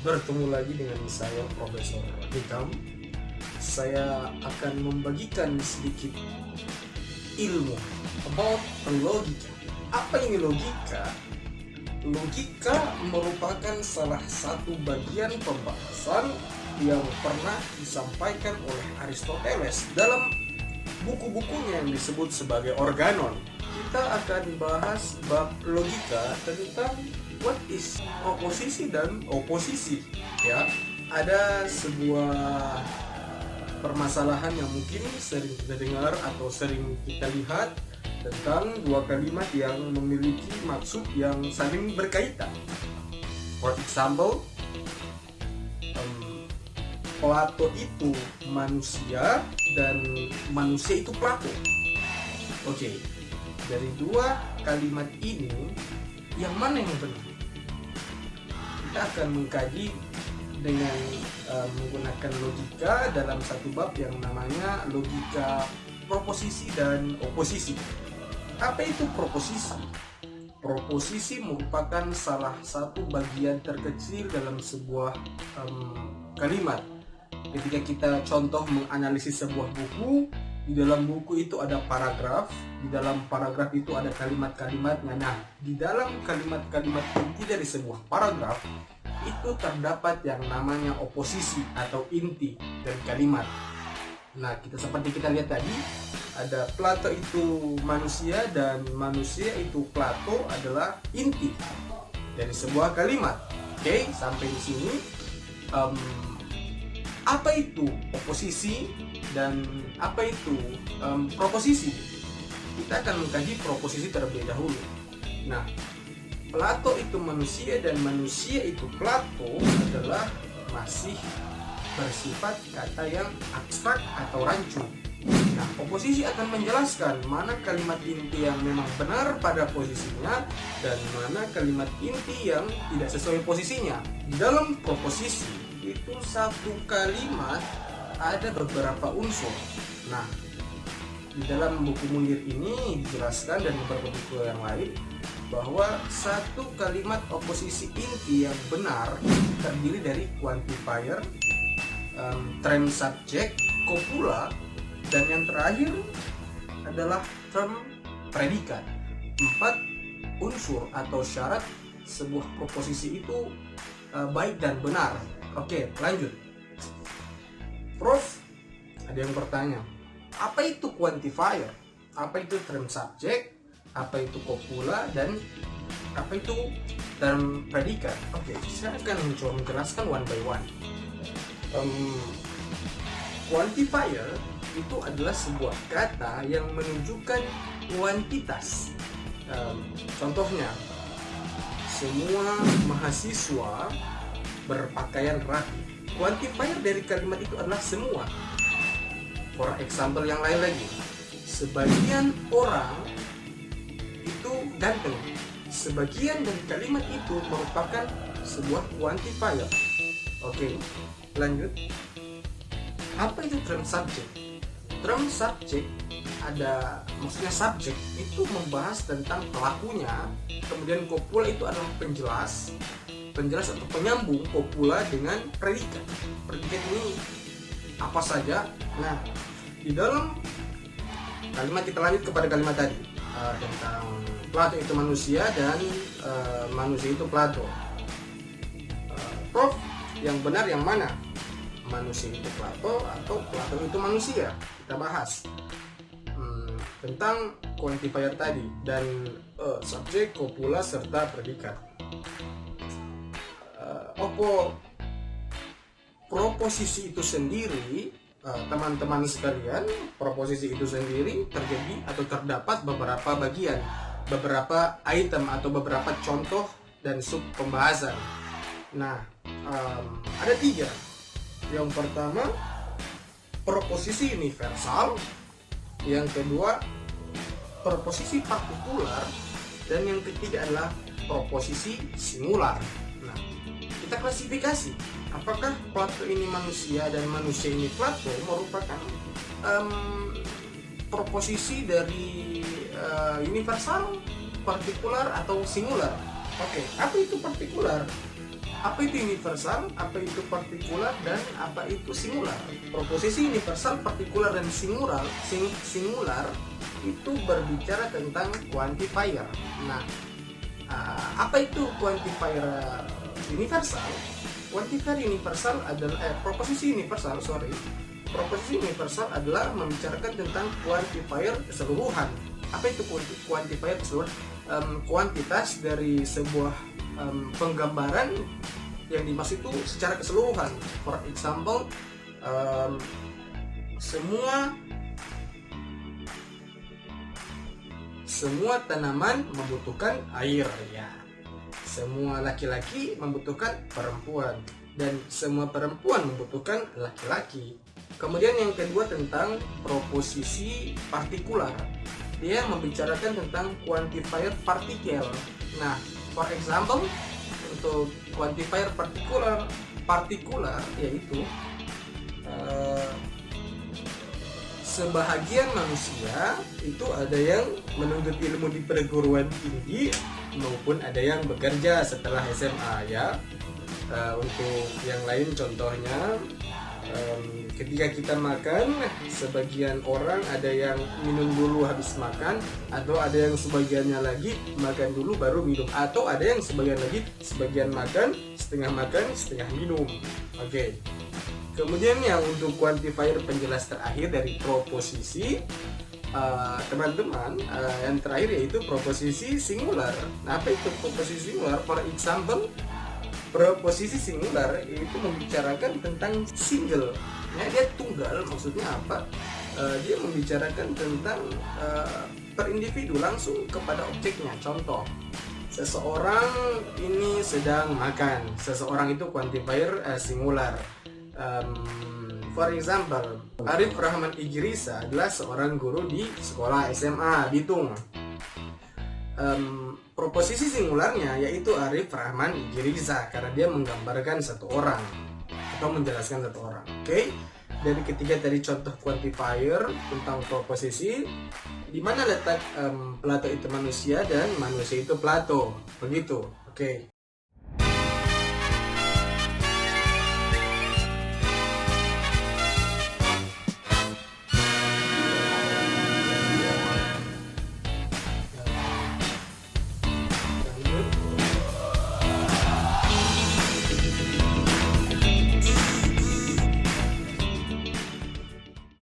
Bertemu lagi dengan saya Profesor Hikam. Saya akan membagikan sedikit ilmu about logika. Apa ini logika? Logika merupakan salah satu bagian pembahasan yang pernah disampaikan oleh Aristoteles dalam buku-bukunya yang disebut sebagai Organon. Kita akan bahas bab logika tentang what is proposisi dan oposisi. Ya, ada sebuah permasalahan yang mungkin sering kita dengar atau sering kita lihat tentang dua kalimat yang memiliki maksud yang saling berkaitan. For example, Plato itu manusia dan manusia itu Plato. Oke, dari dua kalimat ini yang mana yang benar? Kita akan mengkaji dengan menggunakan logika dalam satu bab yang namanya logika proposisi dan oposisi. Apa itu proposisi? Proposisi merupakan salah satu bagian terkecil dalam sebuah kalimat. Ketika kita contoh menganalisis sebuah buku, di dalam buku itu ada paragraf, di dalam paragraf itu ada kalimat-kalimatnya. Nah, di dalam kalimat-kalimat inti dari sebuah paragraf itu terdapat yang namanya oposisi atau inti dari kalimat. Nah, seperti kita lihat tadi, ada Plato itu manusia dan manusia itu Plato adalah inti dari sebuah kalimat. Oke, sampai di sini apa itu oposisi dan apa itu proposisi? Kita akan mengkaji proposisi terlebih dahulu. Nah, Plato itu manusia dan manusia itu Plato adalah masih bersifat kata yang abstrak atau rancu. Nah, oposisi akan menjelaskan mana kalimat inti yang memang benar pada posisinya dan mana kalimat inti yang tidak sesuai posisinya. Dalam proposisi itu satu kalimat ada beberapa unsur. Nah, di dalam buku Munir ini dijelaskan dan beberapa buku yang lain bahwa satu kalimat oposisi inti yang benar terdiri dari quantifier, term subject, copula, dan yang terakhir adalah term predikat. 4 unsur atau syarat sebuah proposisi itu baik dan benar. Oke, lanjut. Prof, ada yang bertanya, apa itu quantifier? Apa itu term subject? Apa itu copula? Dan apa itu term predikat? Oke, saya akan mencoba menjelaskan one by one. Quantifier itu adalah sebuah kata yang menunjukkan kuantitas. Contohnya, semua mahasiswa berpakaian rapi. Quantifier dari kalimat itu adalah semua. For example yang lain lagi, sebagian orang itu ganteng. Sebagian dari kalimat itu merupakan sebuah quantifier. Oke, lanjut. Apa itu term subject? Term subject maksudnya subjek itu membahas tentang pelakunya, kemudian copula itu adalah penjelas atau penyambung copula dengan predikat. Predikat ini apa saja? Nah, di dalam kalimat kita lanjut kepada kalimat tadi tentang Plato itu manusia dan manusia itu Plato. Prof, yang benar yang mana? Manusia itu Plato atau Plato itu manusia? Kita bahas tentang quantifier tadi dan subjek, copula, serta predikat. Proposisi itu sendiri, teman-teman sekalian, proposisi itu sendiri terjadi atau terdapat beberapa bagian, beberapa item atau beberapa contoh dan sub pembahasan. Nah, ada 3. Yang pertama, proposisi universal. Yang kedua, proposisi partikular. Dan yang ketiga adalah proposisi singular. Nah, kita klasifikasi. Apakah Plato ini manusia dan manusia ini Plato merupakan proposisi dari universal, partikular, atau singular? Oke, apa itu partikular? Apa itu universal, apa itu partikular, dan apa itu singular. Proposisi universal, partikular, dan singular itu berbicara tentang quantifier. Nah, apa itu quantifier universal? Quantifier universal adalah proposisi universal adalah membicarakan tentang quantifier keseluruhan. Apa itu quantifier keseluruhan? Kuantitas dari sebuah penggambaran yang dimaksud itu secara keseluruhan. For example, semua tanaman membutuhkan air, ya. Semua laki-laki membutuhkan perempuan, dan semua perempuan membutuhkan laki-laki. Kemudian yang kedua tentang proposisi partikular. Dia membicarakan tentang quantifier partikel. Nah, for example, untuk quantifier partikular yaitu sebahagian manusia itu ada yang menuntut ilmu di perguruan tinggi maupun ada yang bekerja setelah SMA, ya. Untuk yang lain contohnya, ketika kita makan, sebagian orang ada yang minum dulu habis makan, atau ada yang sebagiannya lagi makan dulu baru minum, atau ada yang sebagian makan setengah minum. Oke. Kemudian yang untuk quantifier penjelas terakhir dari proposisi, teman-teman, yang terakhir yaitu proposisi singular. Nah, apa itu proposisi singular? For example, proposisi singular itu membicarakan tentang single. Nah, dia tunggal, maksudnya apa? Dia membicarakan tentang per individu langsung kepada objeknya. Contoh, seseorang ini sedang makan. Seseorang itu quantifier singular. For example, Arif Rahman Ijrisa adalah seorang guru di sekolah SMA Bitung. Proposisi singularnya yaitu Arif Rahman Ijrisa, karena dia menggambarkan satu orang atau menjelaskan satu orang. Oke. Dari ketiga tadi contoh quantifier tentang proposisi, di mana letak Plato itu manusia dan manusia itu Plato, begitu. Oke.